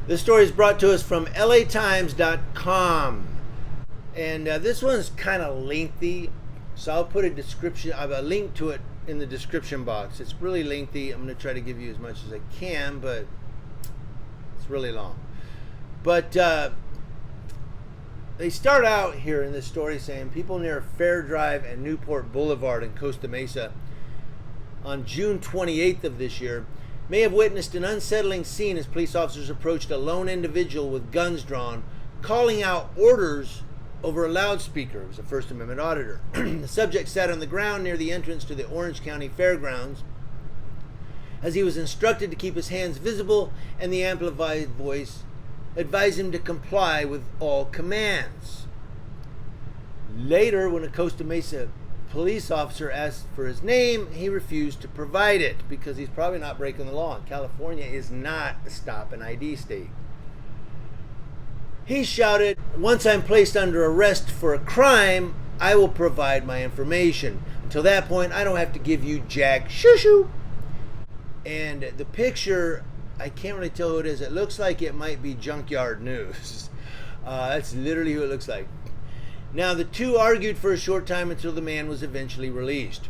This story is brought to us from latimes.com. And this one's kind of lengthy, so I'll put a link to it in the description box. It's really lengthy. I'm going to try to give you as much as I can, but it's really long. But they start out here in this story saying people near Fair Drive and Newport Boulevard in Costa Mesa on June 28th of this year may have witnessed an unsettling scene as police officers approached a lone individual with guns drawn, calling out orders over a loudspeaker. It was a First Amendment auditor. The subject sat on the ground near the entrance to the Orange County Fairgrounds as he was instructed to keep his hands visible, and the amplified voice advised him to comply with all commands. Later, when a Costa Mesa police officer asked for his name, he refused to provide it because he's probably not breaking the law. California is not a stop and ID state. He shouted, "Once I'm placed under arrest for a crime, I will provide my information. Until that point, I don't have to give you jack shoo-shoo." And the picture, I can't really tell who it is. It looks like it might be Junkyard News. That's literally who it looks like. Now, the two argued for a short time until the man was eventually released.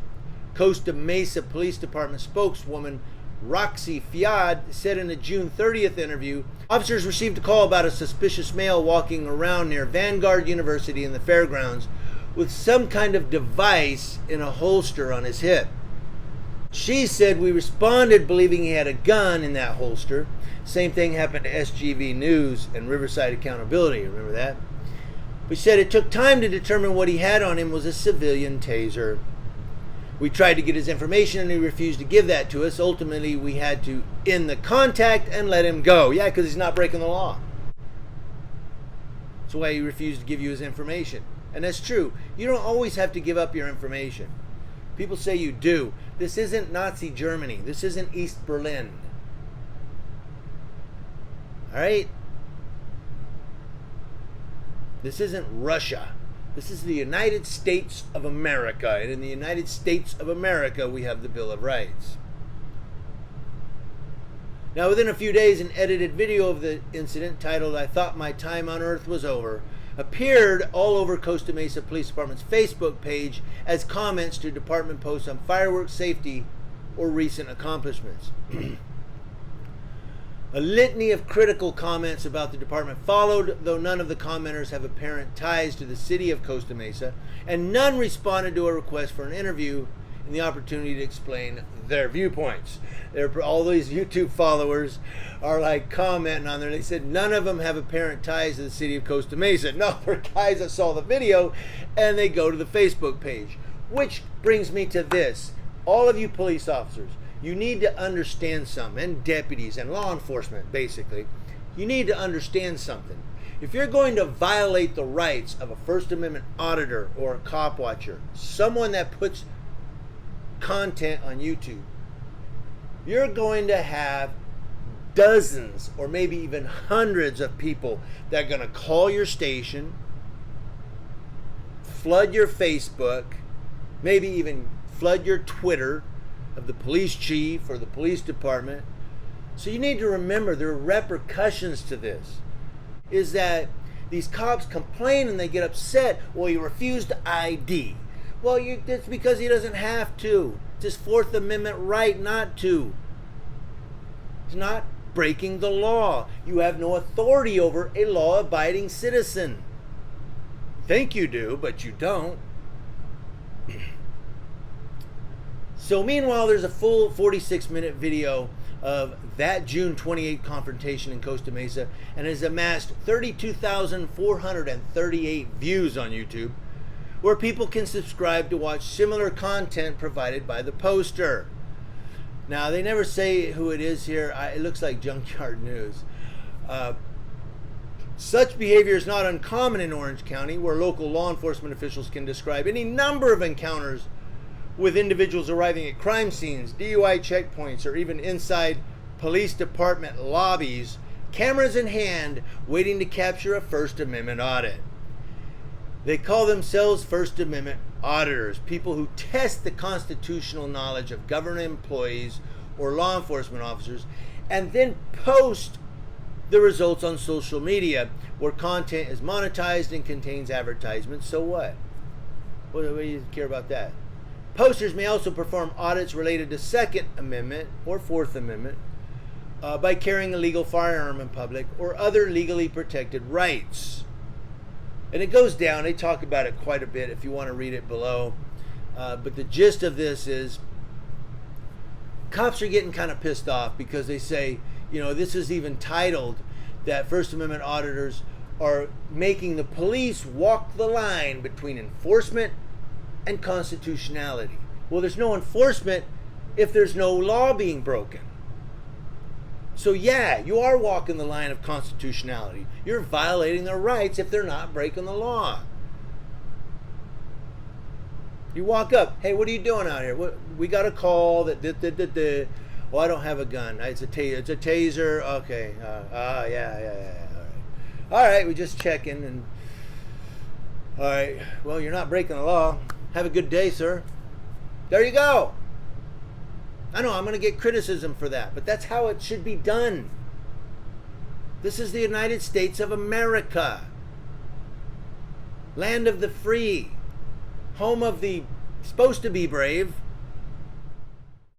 Costa Mesa Police Department spokeswoman Roxy Fiad said in a June 30th interview, officers received a call about a suspicious male walking around near Vanguard University in the fairgrounds with some kind of device in a holster on his hip. She said, "We responded believing he had a gun in that holster." Same thing happened to SGV News and Riverside Accountability. Remember that? But she said it took time to determine what he had on him was a civilian taser. "We tried to get his information and he refused to give that to us. Ultimately, we had to end the contact and let him go." Yeah, because he's not breaking the law. That's why he refused to give you his information. And that's true. You don't always have to give up your information. People say you do. This isn't Nazi Germany. This isn't East Berlin. All right? This isn't Russia. This is the United States of America. And in the United States of America, we have the Bill of Rights. Now, within a few days, an edited video of the incident titled "I Thought My Time on Earth Was Over" appeared all over Costa Mesa Police Department's Facebook page as comments to department posts on fireworks safety or recent accomplishments. A litany of critical comments about the department followed, though none of the commenters have apparent ties to the city of Costa Mesa, and none responded to a request for an interview and the opportunity to explain their viewpoints. All these YouTube followers are like commenting on there. They said none of them have apparent ties to the city of Costa Mesa. No, they're guys that saw the video and they go to the Facebook page. Which brings me to this. All of you police officers, you need to understand something, and deputies and law enforcement, basically. You need to understand something. If you're going to violate the rights of a First Amendment auditor or a cop watcher, someone that puts content on YouTube, you're going to have dozens or maybe even hundreds of people that are going to call your station, flood your Facebook, maybe even flood your Twitter of the police chief or the police department. So you need to remember there are repercussions to this. Is that these cops complain and they get upset. Well, you refused to ID. Well, it's because he doesn't have to. It's his Fourth Amendment right not to. It's not breaking the law. You have no authority over a law-abiding citizen. Think you do, but you don't. So meanwhile, there's a full 46-minute video of that June 28th confrontation in Costa Mesa, and has amassed 32,438 views on YouTube, where people can subscribe to watch similar content provided by the poster. Now, they never say who it is here. It looks like Junkyard News. Such behavior is not uncommon in Orange County, where local law enforcement officials can describe any number of encounters with individuals arriving at crime scenes, DUI checkpoints, or even inside police department lobbies, cameras in hand, waiting to capture a First Amendment audit. They call themselves First Amendment auditors, people who test the constitutional knowledge of government employees or law enforcement officers, and then post the results on social media where content is monetized and contains advertisements. So what? What do you care about that? Posters may also perform audits related to Second Amendment or Fourth Amendment by carrying a legal firearm in public or other legally protected rights. And it goes down. They talk about it quite a bit if you want to read it below. But the gist of this is cops are getting kind of pissed off because they say, you know, this is even titled that First Amendment auditors are making the police walk the line between enforcement and constitutionality. Well, there's no enforcement if there's no law being broken. So yeah, you are walking the line of constitutionality. You're violating their rights if they're not breaking the law. You walk up, hey, what are you doing out here? We got a call that well, I don't have a gun. It's a taser. Okay. Yeah. All right, we just checking. And all right, well, you're not breaking the law. Have a good day, sir. There you go. I know I'm going to get criticism for that, but that's how it should be done. This is the United States of America. Land of the free. Home of the supposed to be brave